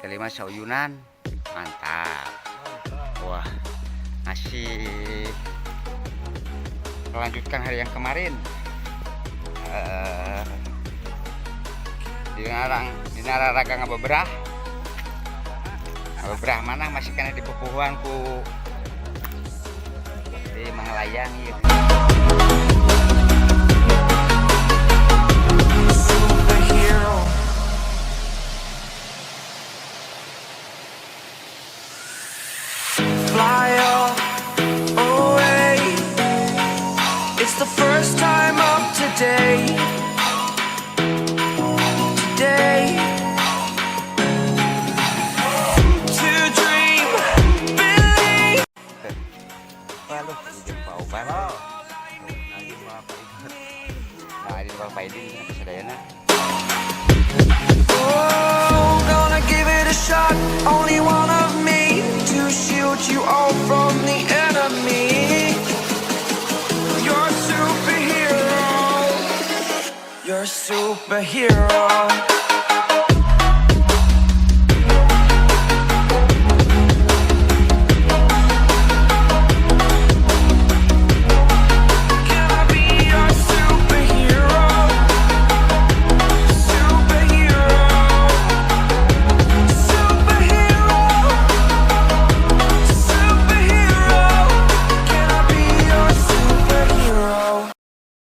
kelima sauyunan, mantap. Wah, masih melanjutkan hari yang kemarin. Di nararaga ngabebrah mana masih kena di pupuhan ku di mengelayang gitu. Fly away. It's the first time of today. Oh, gonna give it a shot. Only one of me to shield you all from the enemy. You're a superhero. You're a superhero.